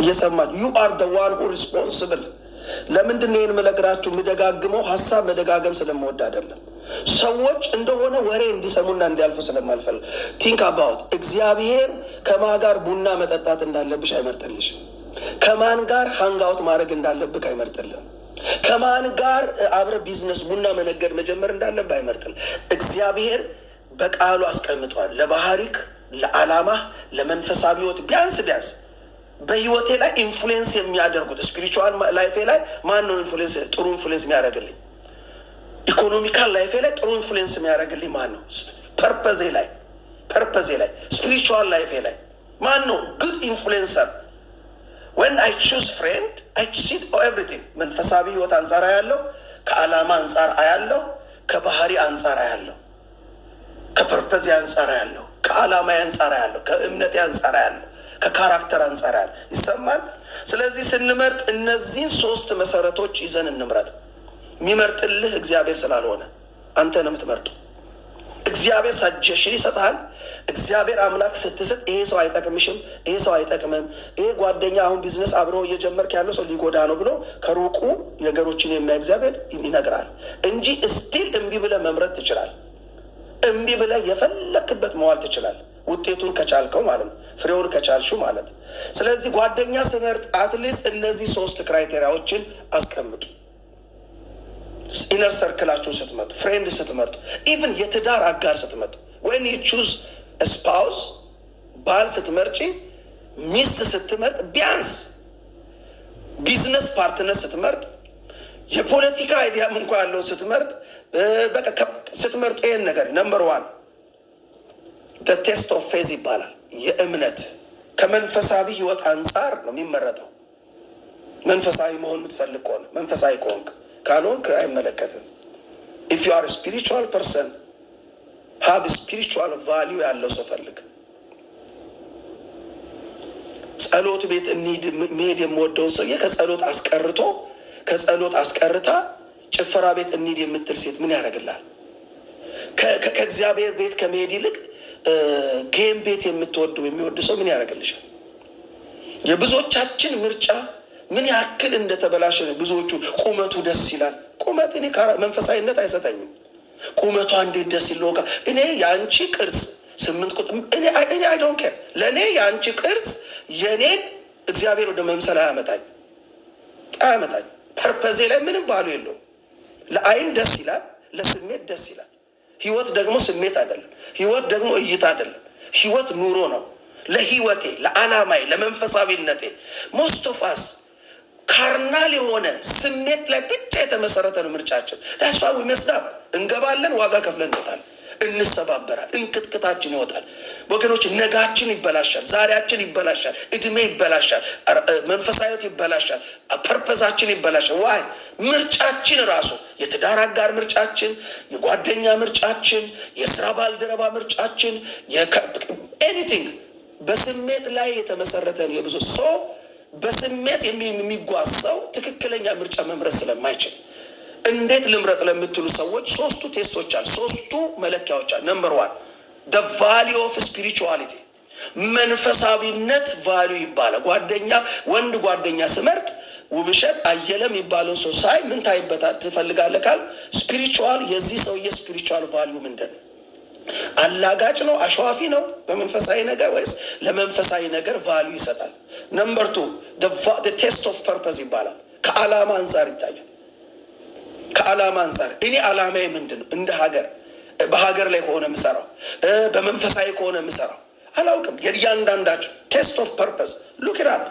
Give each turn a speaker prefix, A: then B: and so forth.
A: እየሰማችሁ you are the one who responsible። ለምንድን ነው ይሄን መለግራችሁ ምደጋግመው? ሐሳብ መደጋገም ስለምወድ አይደለም። ሰዎች እንደሆነ ወሬ እንዲሰሙና እንዲያልፉ ስለማልፈልግ ቲንክ አባውት እግዚአብሔር ከማን ጋር ቡና መጠጣት እንዳለብሽ አይመርጥልሽ። ከማን ጋር ሃንጋውት ማድረግ እንዳለብህ አይመርጥልም። ከማን ጋር አብረ ቢዝነስ ቡና መነገድ መጀመር እንዳለብህ አይመርጥልም። እግዚአብሔር በቃሉ አስቀምጧል። ለባህሪክ፣ ለዓላማ፣ ለመንፈሳዊ ህይወት ቢያንስ በህይወቴ ላይ ኢንፍሉዌንስ የሚያደርጉት ስፒሪቹዋል ላይፌ ላይ ማን ነው ኢንፍሉዌንስ ጥሩ ኢንፍሉዌንስ የሚያደርግልኝ? ኢኮኖሚካል ላይፌ ላይ ጥሩ ኢንፍሉዌንስ የሚያደርግልኝ ማን ነው? ፐርፐዜ ላይ ስፒሪቹዋል ላይፌ ላይ ማን ነው ጉድ ኢንፍሉዌንሰር? when I choose friend I see everything። መንፈሳዊ ህይወት አንጻር ያለው፣ ከዓላማ አንጻር ያለው፣ ከባህሪ አንጻር ያለው፣ ከፐርፐዜ አንጻር ያለው፣ ከዓላማ አንጻር ያለው፣ ከእምነት አንጻር ያለው፣ ከካራክተር አንጻር ያለው ይሰማል። ስለዚህ ስንመርጥ እነዚህን ሶስት መሰረቶች ይዘን እንምረጥ። የሚመርጥልህ እግዚአብሔር ስላልሆነ አንተ ነው የምትመርጠው። እግዚአብሔር ሳጀሽን ይሰጣል። እግዚአብሔር አምላክ ስትስጥ ይሄ ሰው አይጠቅምሽም፣ ይሄ ሰው አይጠቅምም፣ ይሄ ጓደኛ አሁን ቢዝነስ አብሮ እየጀመርክ ያለው ሰው ሊጎዳ ነው ብሎ ከሩቁ ነገሮችን የሚያይ እግዚአብሔር ይነግራል እንጂ እስቲል እምቢ ብለህ መምረጥ ትችላል። እምቢ ብለህ የፈለክበት መዋል ትችላል። ውጤቱን ከቻልከው ማለት ነው፣ ፍሬውን ከቻልሽው ማለት። ስለዚህ ጓደኛ ስመርጥ አትሊስት እነዚህ ሶስት ክራይቴሪያዎችን አስቀምጡ። ኢነር ሰርክላችሁን ስትመጡ፣ ፍሬንድ ስትመርጡ፣ ኢቭን የትዳር አጋር ስትመጡ፣ ወይን ቹዝ ስፓውስ ባል ስትመርጪ፣ ሚስት ስትመርጥ፣ ቢያንስ ቢዝነስ ፓርትነር ስትመርጥ፣ የፖለቲካ አይዲያም እንኳ ያለው ስትመርጥ፣ ስትመርጡ ይህን ነገር ነምበር ዋን ቴስት ኦፍ ፌዝ ይባላል። የእምነት ከመንፈሳዊ ህይወት አንጻር ነው የሚመረጠው። መንፈሳዊ መሆን የምትፈልግ ከሆነ መንፈሳዊ ከሆንክ፣ ካልሆንክ አይመለከትም። ኢፍ ዩ አር ስፒሪቹዋል ፐርሰን ሀብ ስፒሪቹዋል ቫሊዩ ያለው ሰው ፈልግ። ጸሎት ቤት መሄድ የምወደውን ሰውዬ ከጸሎት አስቀርታ ጭፈራ ቤት እንሂድ የምትል ሴት ምን ያደርግላል? ከእግዚአብሔር ቤት ከመሄድ ይልቅ ጌም ቤት የሚወድ ሰው ምን ያደርግልሻል? የብዙዎቻችን ምርጫ ምን ያክል እንደተበላሸ ነው። ብዙዎቹ ቁመቱ ደስ ይላል። ቁመት እኔ መንፈሳዊነት አይሰጠኝም። ቁመቷ እንዴት ደስ ይለውቃ። እኔ የአንቺ ቅርጽ 8 ቁጥር እኔ አይ ዶንት ኬር። ለእኔ የአንቺ ቅርጽ የኔን እግዚአብሔር ወደ መምሰል አያመጣኝ። ፐርፐዜ ላይ ምንም ባሉ የለውም። ለአይን ደስ ይላል፣ ለስሜት ደስ ይላል። ህይወት ደግሞ ስሜት አይደለም። ህይወት ደግሞ እይታ አይደለም። ህይወት ኑሮ ነው። ለህይወቴ፣ ለዓላማዬ፣ ለመንፈሳዊነቴ ሞስት ኦፍ አስ ካርናል የሆነ ስሜት ላይ ብቻ የተመሰረተ ነው ምርጫችን። ዳስፋዊ መስዳብ እንገባለን፣ ዋጋ ከፍለን እንወጣለን፣ እንሰባበራል፣ እንቅጥቅጣችን ይወጣል። ወገኖች ነጋችን ይበላሻል፣ ዛሬያችን ይበላሻል፣ እድሜ ይበላሻል፣ መንፈሳዊት ይበላሻል፣ ፐርፐዛችን ይበላሻል። ዋይ ምርጫችን ራሱ የትዳር አጋር ምርጫችን፣ የጓደኛ ምርጫችን፣ የስራ ባልደረባ ምርጫችን፣ ኤኒቲንግ በስሜት ላይ የተመሰረተ ነው። የብዙ ሰው በስሜት የሚጓዝ ሰው ትክክለኛ ምርጫ መምረጥ ስለማይችል እንዴት ልምረጥ ለምትሉ ሰዎች ሶስቱ ቴስቶች አሉ፣ ሶስቱ መለኪያዎች አሉ። ነምበር ዋን the value of spirituality መንፈሳዊነት ቫሊዩ ይባላል። ወንድ ጓደኛ ስመርጥ ውብሸት አየለ የሚባለው ሰው ሳይ ምን ትፈልጋለህ ካል ስፒሪቹዋል የዚህ ሰውዬ ስፒሪቹዋል ቫሊዩ ምንድን ነው? አላጋጭ ነው? አሸዋፊ ነው በመንፈሳዊ ነገር ወይስ ለመንፈሳዊ ነገር ቫሊዩ ይሰጣል? ነምበር ቱ the test of purpose ይባላል። ከዓላማ አንጻር ይታያል። ከዓላማ አንጻር እኔ ዓላማዬ ምንድን ነው? እንደ በሀገር ላይ ከሆነ የምሰራው፣ በመንፈሳዊ ከሆነ የምሰራው አላውቅም። የእያንዳንዳቸው ቴስት ኦፍ ፐርፐስ ሉክ ኢት አፕ